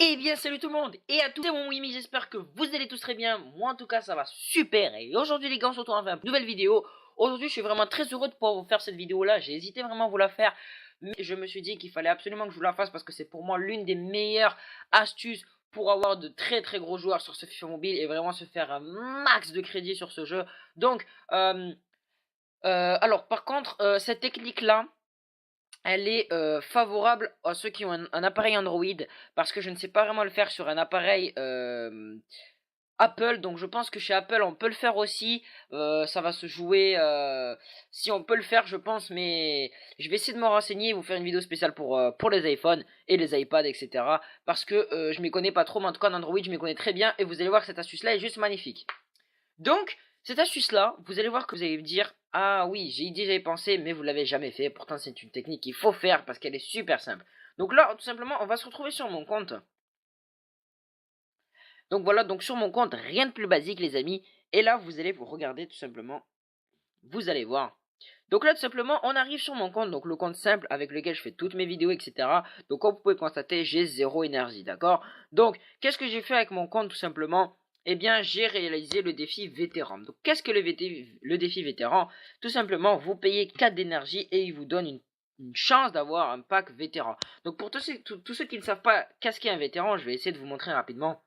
Eh bien salut tout le monde et à tous, c'est mon Mimi, j'espère que vous allez tous très bien, moi en tout cas ça va super. Et aujourd'hui les gars on se retrouve dans une nouvelle vidéo. Aujourd'hui je suis vraiment très heureux de pouvoir vous faire cette vidéo là, j'ai hésité vraiment à vous la faire, mais je me suis dit qu'il fallait absolument que je vous la fasse parce que c'est pour moi l'une des meilleures astuces pour avoir de très très gros joueurs sur ce FIFA mobile et vraiment se faire un max de crédit sur ce jeu. Donc alors par contre cette technique là elle est favorable à ceux qui ont un appareil Android, parce que je ne sais pas vraiment le faire sur un appareil Apple, donc je pense que chez Apple on peut le faire aussi. Ça va se jouer si on peut le faire je pense, mais je vais essayer de me renseigner et vous faire une vidéo spéciale pour les iPhones et les iPads, etc. Parce que je m'y connais pas trop, mais en tout cas en Android je m'y connais très bien et vous allez voir que cette astuce là est juste magnifique. Donc, cette astuce-là, vous allez voir que vous allez me dire, ah oui, j'ai déjà y pensé, mais vous l'avez jamais fait. Pourtant, c'est une technique qu'il faut faire parce qu'elle est super simple. Donc là, tout simplement, on va se retrouver sur mon compte. Donc voilà, donc sur mon compte, rien de plus basique, les amis. Et là, vous allez vous regarder tout simplement. Vous allez voir. Donc là, tout simplement, on arrive sur mon compte, donc le compte simple avec lequel je fais toutes mes vidéos, etc. Donc comme vous pouvez constater, j'ai zéro énergie, d'accord? Donc, qu'est-ce que j'ai fait avec mon compte, tout simplement? Eh bien, j'ai réalisé le défi vétéran. Donc, qu'est-ce que le défi vétéran? Tout simplement, vous payez 4 d'énergie et il vous donne une chance d'avoir un pack vétéran. Donc, pour tous ceux qui ne savent pas qu'est-ce qu'est un vétéran, je vais essayer de vous montrer rapidement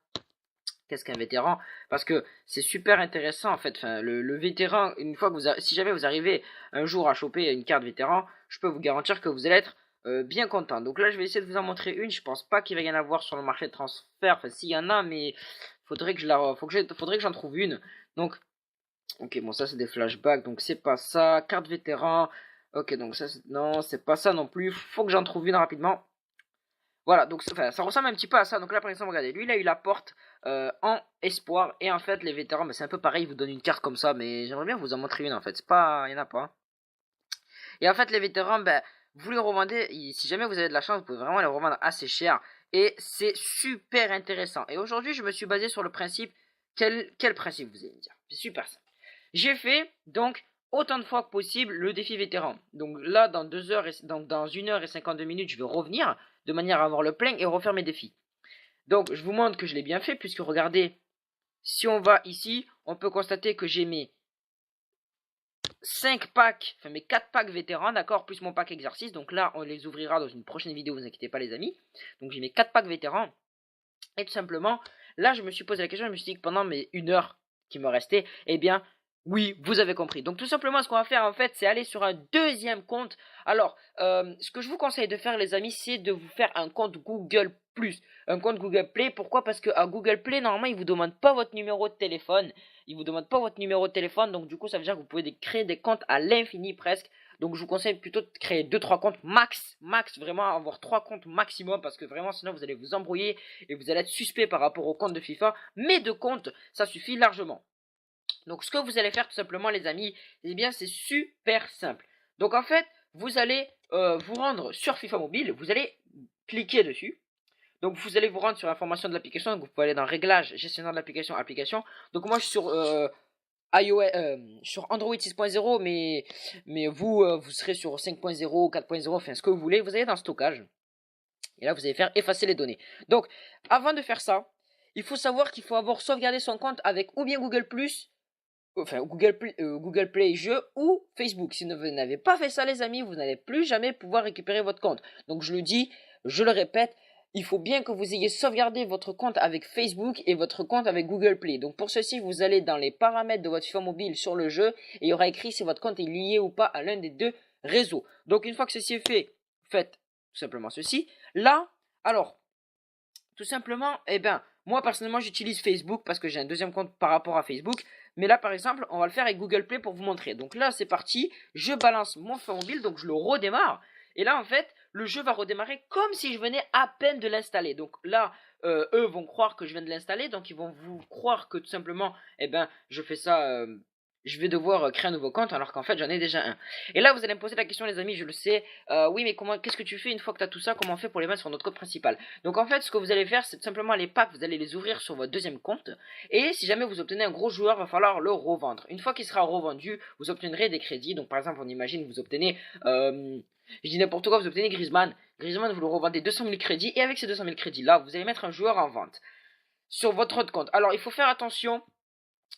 qu'est-ce qu'un vétéran, parce que c'est super intéressant en fait. Enfin, le vétéran, une fois que si jamais vous arrivez un jour à choper une carte vétéran, je peux vous garantir que vous allez être bien content. Donc là je vais essayer de vous en montrer une. Je pense pas qu'il va y en avoir sur le marché de transfert, enfin s'il y en a, mais faudrait que faudrait que j'en trouve une. Donc ok, bon, ça c'est des flashbacks, donc c'est pas ça. Carte vétéran, ok, donc ça non, c'est pas ça non plus. Faut que j'en trouve une rapidement. Voilà, donc enfin, ça ressemble un petit peu à ça. Donc là, par exemple, regardez, lui, il a eu la porte en espoir. Et en fait, les vétérans, c'est un peu pareil, ils vous donnent une carte comme ça. Mais j'aimerais bien vous en montrer une, en fait. C'est pas, il y en a pas, hein. Et en fait, les vétérans, vous les revendez. Si jamais vous avez de la chance, vous pouvez vraiment les revendre assez cher. Et c'est super intéressant. Et aujourd'hui, je me suis basé sur le principe. Quel principe, vous allez me dire? C'est super simple. J'ai fait, donc, autant de fois que possible le défi vétéran. Donc là, dans 1 h et 52 minutes, je vais revenir de manière à avoir le plein et refaire mes défis. Donc je vous montre que je l'ai bien fait, puisque regardez, si on va ici, on peut constater que j'ai mes 5 packs, enfin mes 4 packs vétérans, d'accord, plus mon pack exercice. Donc là, on les ouvrira dans une prochaine vidéo, vous inquiétez pas les amis. Donc j'ai mes 4 packs vétérans. Et tout simplement, là je me suis posé la question, je me suis dit que pendant mes 1 heure qui me restait, eh bien, oui, vous avez compris. Donc tout simplement, ce qu'on va faire en fait, c'est aller sur un deuxième compte. Alors, ce que je vous conseille de faire les amis, c'est de vous faire un compte Google+. Un compte Google Play, pourquoi? Parce qu'à Google Play, normalement, il vous demande pas votre numéro de téléphone. Il vous demande pas votre numéro de téléphone, donc du coup, ça veut dire que vous pouvez créer des comptes à l'infini presque. Donc je vous conseille plutôt de créer 2-3 comptes max, vraiment avoir 3 comptes maximum, parce que vraiment sinon vous allez vous embrouiller et vous allez être suspect par rapport aux comptes de FIFA. Mais 2 comptes, ça suffit largement. Donc ce que vous allez faire tout simplement les amis, eh bien c'est super simple. Donc en fait, vous allez vous rendre sur FIFA Mobile, vous allez cliquer dessus. Donc vous allez vous rendre sur l'information de l'application, donc vous pouvez aller dans Réglages, Gestionnaire de l'application, Application. Donc moi je suis sur iOS, sur Android 6.0, mais vous, vous serez sur 5.0, 4.0, enfin ce que vous voulez. Vous allez dans Stockage, et là vous allez faire effacer les données. Donc avant de faire ça, il faut savoir qu'il faut avoir sauvegardé son compte avec ou bien Google+, enfin Google Play Jeux ou Facebook. Si vous n'avez pas fait ça les amis, vous n'allez plus jamais pouvoir récupérer votre compte. Donc je le dis, je le répète, il faut bien que vous ayez sauvegardé votre compte avec Facebook et votre compte avec Google Play. Donc pour ceci, vous allez dans les paramètres de votre FIFA mobile sur le jeu et il y aura écrit si votre compte est lié ou pas à l'un des deux réseaux. Donc une fois que ceci est fait, faites tout simplement ceci. Là, alors, tout simplement, eh ben, moi personnellement j'utilise Facebook parce que j'ai un deuxième compte par rapport à Facebook. Mais là par exemple, on va le faire avec Google Play pour vous montrer. Donc là c'est parti, je balance mon phone mobile, donc je le redémarre. Et là en fait, le jeu va redémarrer comme si je venais à peine de l'installer. Donc là, eux vont croire que je viens de l'installer, donc ils vont vous croire que tout simplement, eh ben, je fais ça, je vais devoir créer un nouveau compte alors qu'en fait j'en ai déjà un. Et là vous allez me poser la question les amis, je le sais, oui mais qu'est-ce que tu fais une fois que tu as tout ça, comment on fait pour les mettre sur notre compte principal? Donc en fait ce que vous allez faire c'est tout simplement les packs, vous allez les ouvrir sur votre deuxième compte, et si jamais vous obtenez un gros joueur, il va falloir le revendre. Une fois qu'il sera revendu, vous obtiendrez des crédits. Donc par exemple on imagine vous obtenez Je dis n'importe quoi, vous obtenez Griezmann. Griezmann, vous le revendez 200 000 crédits. Et avec ces 200 000 crédits là, vous allez mettre un joueur en vente sur votre compte. Alors il faut faire attention.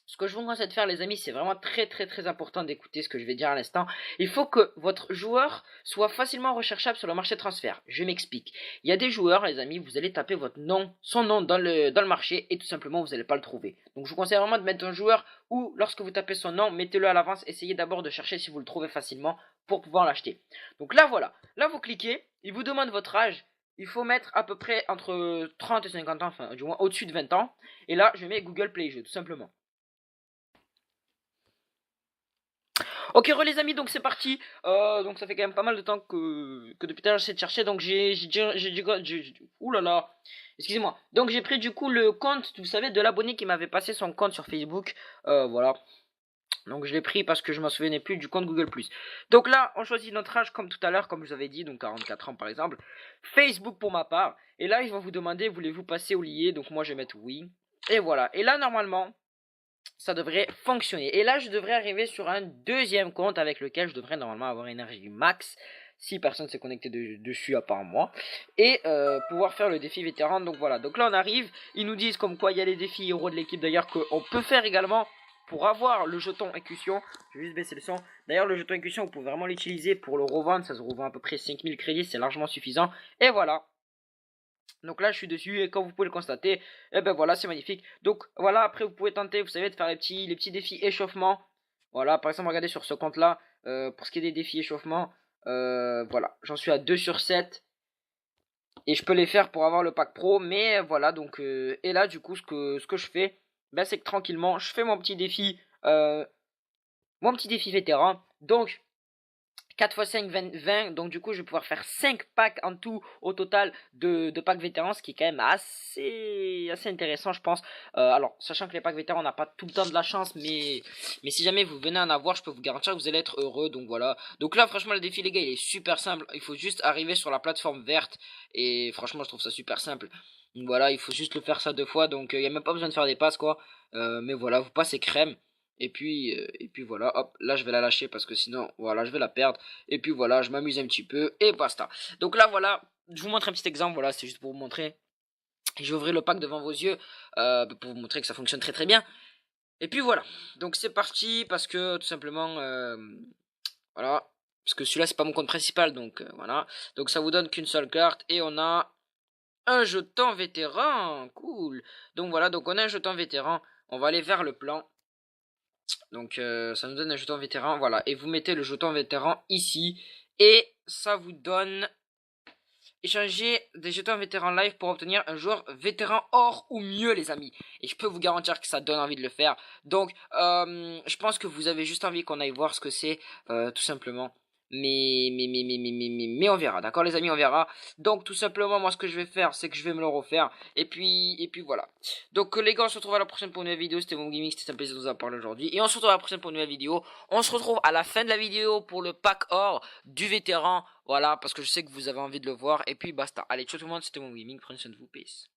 Ce que je vous conseille de faire les amis, c'est vraiment très important d'écouter ce que je vais dire à l'instant. Il faut que votre joueur soit facilement recherchable sur le marché de transfert. Je m'explique. Il y a des joueurs les amis, vous allez taper votre nom, son nom dans le marché et tout simplement vous n'allez pas le trouver. Donc je vous conseille vraiment de mettre un joueur où lorsque vous tapez son nom, mettez-le à l'avance, essayez d'abord de chercher si vous le trouvez facilement pour pouvoir l'acheter. Donc là voilà, là vous cliquez, il vous demande votre âge. Il faut mettre à peu près entre 30 et 50 ans, enfin du moins au-dessus de 20 ans. Et là je mets Google Play Jeux tout simplement. Ok les amis, donc c'est parti. Donc ça fait quand même pas mal de temps que depuis tout à l'heure j'essaie de chercher. Donc ouh là là, excusez-moi. Donc j'ai pris du coup le compte, vous savez, de l'abonné qui m'avait passé son compte sur Facebook. Voilà. Donc je l'ai pris parce que je m'en souvenais plus du compte Google+. Donc là, on choisit notre âge comme tout à l'heure, comme je vous avais dit, donc 44 ans par exemple. Facebook pour ma part. Et là, il va vous demander, voulez-vous passer au lié? Donc moi je vais mettre oui. Et voilà. Et là, normalement, ça devrait fonctionner. Et là, je devrais arriver sur un deuxième compte avec lequel je devrais normalement avoir énergie max. Si personne s'est connecté dessus à part moi. Et pouvoir faire le défi vétéran. Donc voilà. Donc là, on arrive. Ils nous disent comme quoi il y a les défis héros de l'équipe. D'ailleurs, qu'on peut faire également pour avoir le jeton écussion. Je vais juste baisser le son. D'ailleurs, le jeton écussion, vous pouvez vraiment l'utiliser pour le revendre. Ça se revend à peu près 5000 crédits. C'est largement suffisant. Et voilà. Donc là je suis dessus et comme vous pouvez le constater, et ben voilà, c'est magnifique. Donc voilà, après vous pouvez tenter, vous savez, de faire les petits défis échauffement. Voilà, par exemple regardez sur ce compte là, pour ce qui est des défis échauffement, voilà, j'en suis à 2 sur 7. Et je peux les faire pour avoir le pack pro, mais voilà, donc et là du coup ce que je fais, ben, c'est que tranquillement je fais mon petit défi vétéran. Donc 4 x 5, 20, donc du coup je vais pouvoir faire 5 packs en tout au total de packs vétérans, ce qui est quand même assez intéressant je pense. Alors sachant que les packs vétérans on n'a pas tout le temps de la chance, mais si jamais vous venez en avoir, je peux vous garantir que vous allez être heureux. Donc voilà, donc là franchement le défi les gars il est super simple, il faut juste arriver sur la plateforme verte et franchement je trouve ça super simple. Donc voilà, il faut juste le faire ça 2 fois, donc il n'y a même pas besoin de faire des passes quoi. Mais voilà, vous passez crème. Et puis voilà, hop, là je vais la lâcher parce que sinon, voilà, je vais la perdre. Et puis voilà, je m'amuse un petit peu et basta. Donc là, voilà, je vous montre un petit exemple, voilà, c'est juste pour vous montrer. Je vais ouvrir le pack devant vos yeux pour vous montrer que ça fonctionne très bien. Et puis voilà, donc c'est parti parce que tout simplement, voilà, parce que celui-là c'est pas mon compte principal, donc voilà. Donc ça vous donne qu'une seule carte et on a un jeton vétéran, cool. Donc voilà, donc on a un jeton vétéran, on va aller vers le plan. Donc ça nous donne un jeton vétéran, voilà, et vous mettez le jeton vétéran ici, et ça vous donne échanger des jetons vétérans live pour obtenir un joueur vétéran or ou mieux les amis, et je peux vous garantir que ça donne envie de le faire. Donc je pense que vous avez juste envie qu'on aille voir ce que c'est, tout simplement. Mais on verra, d'accord les amis, on verra. Donc tout simplement moi ce que je vais faire c'est que je vais me le refaire. Et puis voilà. Donc les gars, on se retrouve à la prochaine pour une nouvelle vidéo. C'était mon gaming, c'était un plaisir de vous en parler aujourd'hui. Et on se retrouve à la prochaine pour une nouvelle vidéo. On se retrouve à la fin de la vidéo pour le pack or du vétéran. Voilà, parce que je sais que vous avez envie de le voir. Et puis basta. Allez, ciao tout le monde, c'était mon gaming, prenez soin de vous, peace.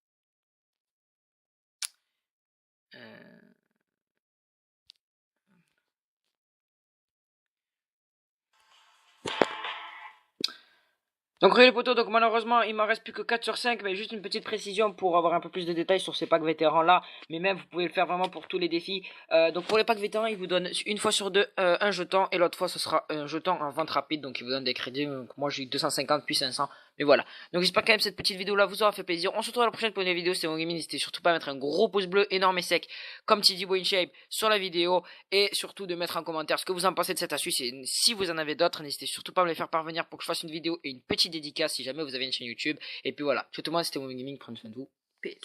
Donc les potos, donc malheureusement il m'en reste plus que 4 sur 5, mais juste une petite précision pour avoir un peu plus de détails sur ces packs vétérans là, mais même vous pouvez le faire vraiment pour tous les défis. Donc pour les packs vétérans il vous donne une fois sur deux un jeton, et l'autre fois ce sera un jeton en vente rapide, donc il vous donne des crédits. Donc moi j'ai eu 250 puis 500, mais voilà. Donc j'espère quand même cette petite vidéo là vous aura fait plaisir. On se retrouve à la prochaine pour une vidéo, c'était mon gaming, n'hésitez surtout pas à mettre un gros pouce bleu énorme et sec comme Tidibo InShape sur la vidéo, et surtout de mettre en commentaire ce que vous en pensez de cette astuce, et si vous en avez d'autres n'hésitez surtout pas à me les faire parvenir pour que je fasse une vidéo et une petite dédicace si jamais vous avez une chaîne YouTube. Et puis voilà, ciao tout le monde, c'était mon gaming, prenez soin de vous, peace.